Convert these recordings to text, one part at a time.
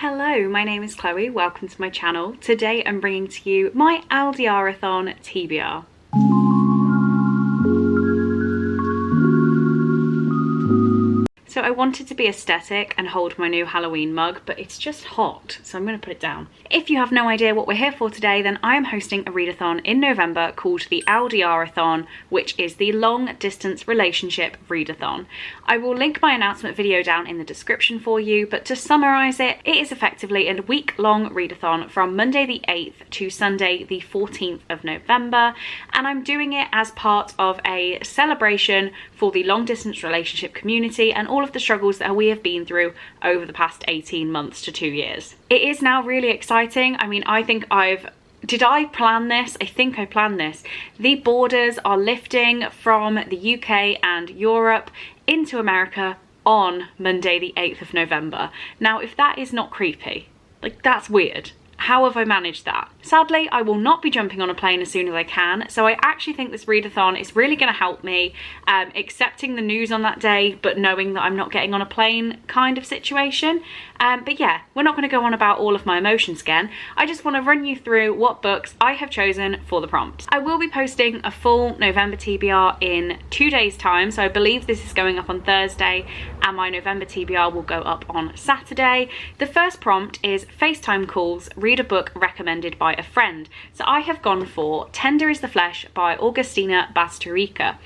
Hello, my name is Chloe. Welcome to my channel. Today I'm bringing to you my ldrathon Tbr. So I wanted to be aesthetic and hold my new Halloween mug, but it's just hot, so I'm going to put it down. If you have no idea what we're here for today, then I am hosting a readathon in November called the ldrathon, which is the Long Distance Relationship Readathon. I will link my announcement video down in the description for you, but to summarise it, it is effectively a week-long readathon from Monday the 8th to Sunday the 14th of November, and I'm doing it as part of a celebration for the long distance relationship community and all of the struggles that we have been through over the past 18 months to 2 years. It is now really exciting. I mean, did I plan this? I think I planned this. The borders are lifting from the UK and Europe into America on Monday the 8th of November. Now, if that is not creepy, like, that's weird. How have I managed that? Sadly, I will not be jumping on a plane as soon as I can, so I actually think this readathon is really going to help me accepting the news on that day, but knowing that I'm not getting on a plane kind of situation. But yeah, we're not going to go on about all of my emotions again. I just want to run you through what books I have chosen for the prompt. I will be posting a full November TBR in 2 days time, so I believe this is going up on Thursday and my November TBR will go up on Saturday. The first prompt is Facetime Calls, read a book recommended by a friend. So I have gone for Tender is the Flesh by Augustina Bastarrica.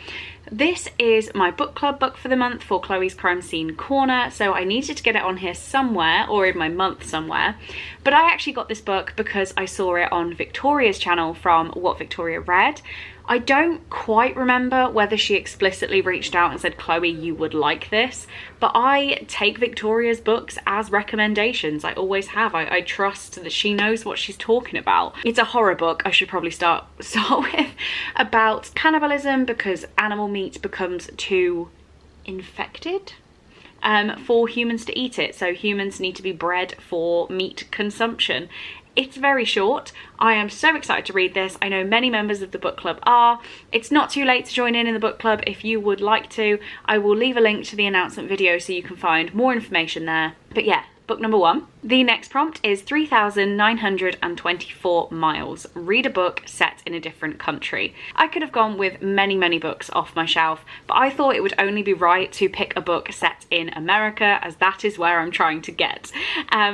This is my book club book for the month for Chloe's Crime Scene Corner, so I needed to get it on here somewhere, or in my month somewhere. But I actually got this book because I saw it on Victoria's channel from What Victoria Read. I don't quite remember whether she explicitly reached out and said, Chloe, you would like this, but I take Victoria's books as recommendations. I always have. I trust that she knows what she's talking about. It's a horror book, I should probably start with, about cannibalism because animal meat becomes too infected for humans to eat it. So humans need to be bred for meat consumption. It's very short. I am so excited to read this. I know many members of the book club are. It's not too late to join in the book club if you would like to. I will leave a link to the announcement video so you can find more information there. But yeah, book number one. The next prompt is 3,924 miles. Read a book set in a different country. I could have gone with many books off my shelf, but I thought it would only be right to pick a book set in America, as that is where I'm trying to get.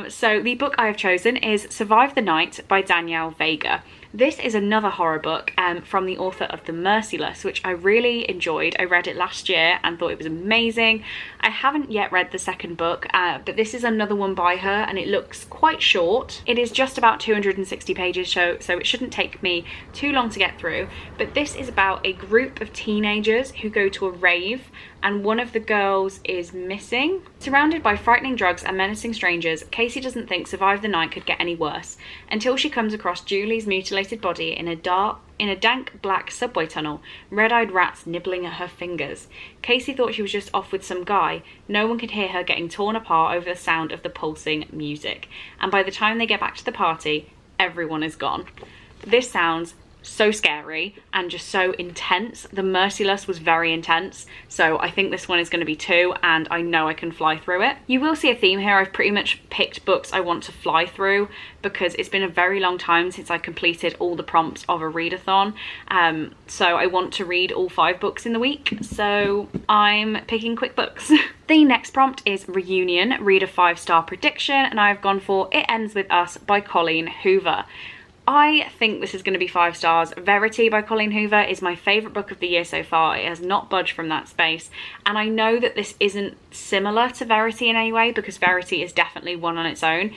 So the book I have chosen is Survive the Night by Danielle Vega. This is another horror book from the author of The Merciless, which I really enjoyed. I read it last year and thought it was amazing. I haven't yet read the second book, but this is another one by her and it looks quite short. It is just about 260 pages, so it shouldn't take me too long to get through. But this is about a group of teenagers who go to a rave and one of the girls is missing. Surrounded by frightening drugs and menacing strangers, Casey doesn't think Survive the Night could get any worse until she comes across Julie's mutilated body in a dank black subway tunnel, red-eyed rats nibbling at her fingers. Casey thought she was just off with some guy. No one could hear her getting torn apart over the sound of the pulsing music. And by the time they get back to the party, everyone is gone. This sounds so scary and just so intense. The Merciless was very intense, so I think this one is going to be too, and I know I can fly through it. You will see a theme here. I've pretty much picked books I want to fly through because it's been a very long time since I completed all the prompts of a readathon, so I want to read all 5 books in the week, so I'm picking quick books. The next prompt is Reunion, read a 5-star prediction, and I've gone for It Ends With Us by Colleen Hoover. I think this is going to be 5 stars. Verity by Colleen Hoover is my favourite book of the year so far. It has not budged from that space. And I know that this isn't similar to Verity in any way because Verity is definitely one on its own.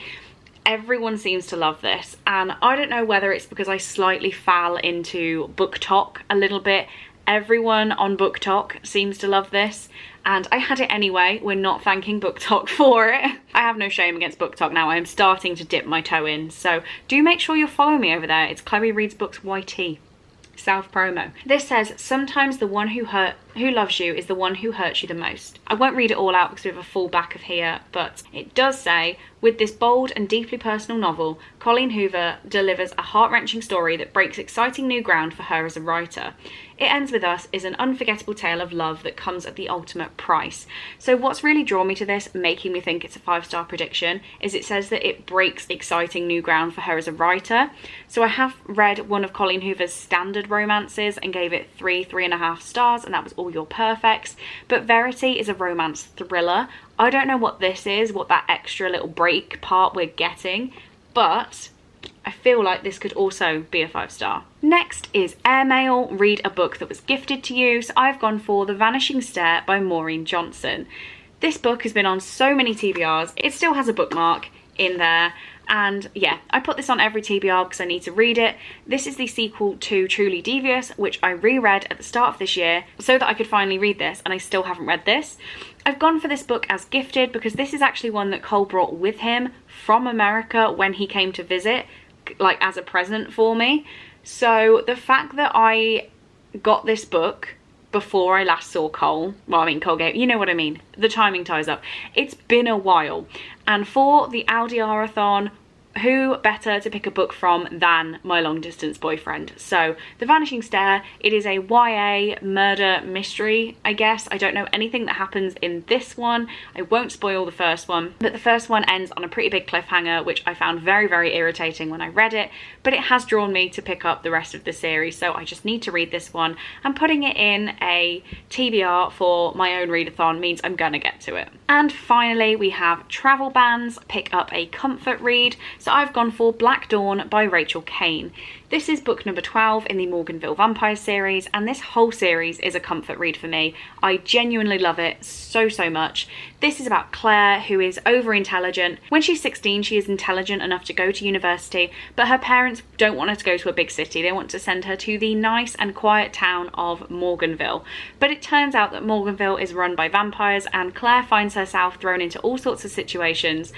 Everyone seems to love this. And I don't know whether it's because I slightly fell into book talk a little bit. Everyone on book talk seems to love this. And I had it anyway. We're not thanking BookTok for it. I have no shame against BookTok now. I am starting to dip my toe in. So do make sure you're following me over there. It's Chloe Reads Books YT. Self promo. This says, sometimes the one who hurt Who loves you is the one who hurts you the most. I won't read it all out because we have a full back of here, but it does say, with this bold and deeply personal novel, Colleen Hoover delivers a heart-wrenching story that breaks exciting new ground for her as a writer. It Ends With Us is an unforgettable tale of love that comes at the ultimate price. So what's really drawn me to this, making me think it's a 5-star prediction, is it says that it breaks exciting new ground for her as a writer. So I have read one of Colleen Hoover's standard romances and gave it 3.5 stars, and that was All Your Perfects. But Verity is a romance thriller. I don't know what this is, what that extra little break part we're getting, but I feel like this could also be a 5-star. Next is Airmail, read a book that was gifted to you. So I've gone for The Vanishing Star by Maureen Johnson. This book has been on so many TBRs. It still has a bookmark in there. And yeah, I put this on every TBR because I need to read it. This is the sequel to Truly Devious, which I reread at the start of this year so that I could finally read this, and I still haven't read this. I've gone for this book as gifted because this is actually one that Cole brought with him from America when he came to visit, like as a present for me. So the fact that I got this book before I last saw Cole, well, I mean, Cole gave, you know what I mean, the timing ties up. It's been a while, and for the ldrathon, who better to pick a book from than my long distance boyfriend? So The Vanishing Star, it is a YA murder mystery, I guess. I don't know anything that happens in this one. I won't spoil the first one, but the first one ends on a pretty big cliffhanger, which I found very, very irritating when I read it, but it has drawn me to pick up the rest of the series, so I just need to read this one. And putting it in a TBR for my own readathon means I'm gonna get to it. And finally, we have Travel Bans, pick up a comfort read. So I've gone for Black Dawn by Rachel Kane. This is book number 12 in the Morganville Vampires series, and this whole series is a comfort read for me. I genuinely love it so, so much. This is about Claire, who is over-intelligent. When she's 16, she is intelligent enough to go to university, but her parents don't want her to go to a big city. They want to send her to the nice and quiet town of Morganville. But it turns out that Morganville is run by vampires, and Claire finds herself thrown into all sorts of situations.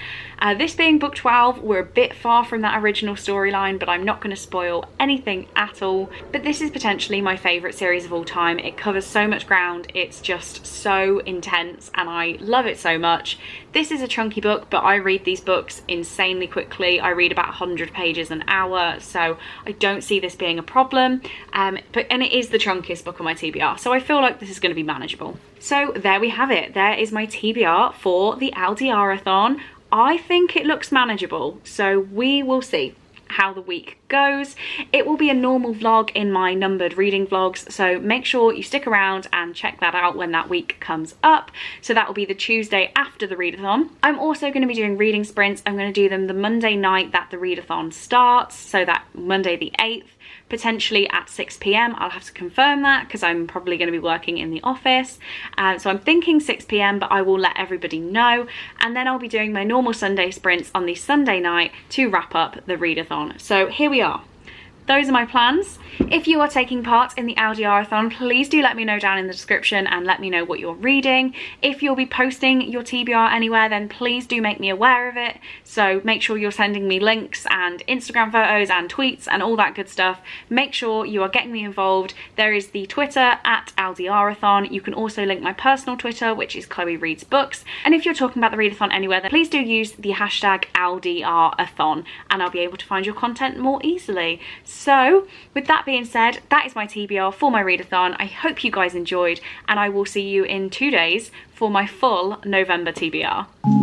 This being book 12, we're a bit far from that original storyline, but I'm not going to spoil anything at all. But this is potentially my favourite series of all time. It covers so much ground, it's just so intense, and I love it so much. This is a chunky book, but I read these books insanely quickly. I read about 100 pages an hour, so I don't see this being a problem. And it is the chunkiest book on my TBR, so I feel like this is going to be manageable. So there we have it. There is my TBR for the ldrathon. I think it looks manageable, so we will see how the week goes. It will be a normal vlog in my numbered reading vlogs, so make sure you stick around and check that out when that week comes up. So that will be the Tuesday after the readathon. I'm also going to be doing reading sprints. I'm going to do them the Monday night that the readathon starts, so that Monday the 8th, potentially at 6 p.m. I'll have to confirm that because I'm probably going to be working in the office. So I'm thinking 6 p.m, but I will let everybody know. And then I'll be doing my normal Sunday sprints on the Sunday night to wrap up the readathon. So here we are. Those are my plans. If you are taking part in the ldrathon, please do let me know down in the description and let me know what you're reading. If you'll be posting your TBR anywhere, then please do make me aware of it. So make sure you're sending me links and Instagram photos and tweets and all that good stuff. Make sure you are getting me involved. There is the Twitter at ldrathon. You can also link my personal Twitter, which is Chloe Reads Books. And if you're talking about the readathon anywhere, then please do use the hashtag ldrathon and I'll be able to find your content more easily. So with that being said, that is my TBR for my readathon. I hope you guys enjoyed, and I will see you in 2 days for my full November TBR.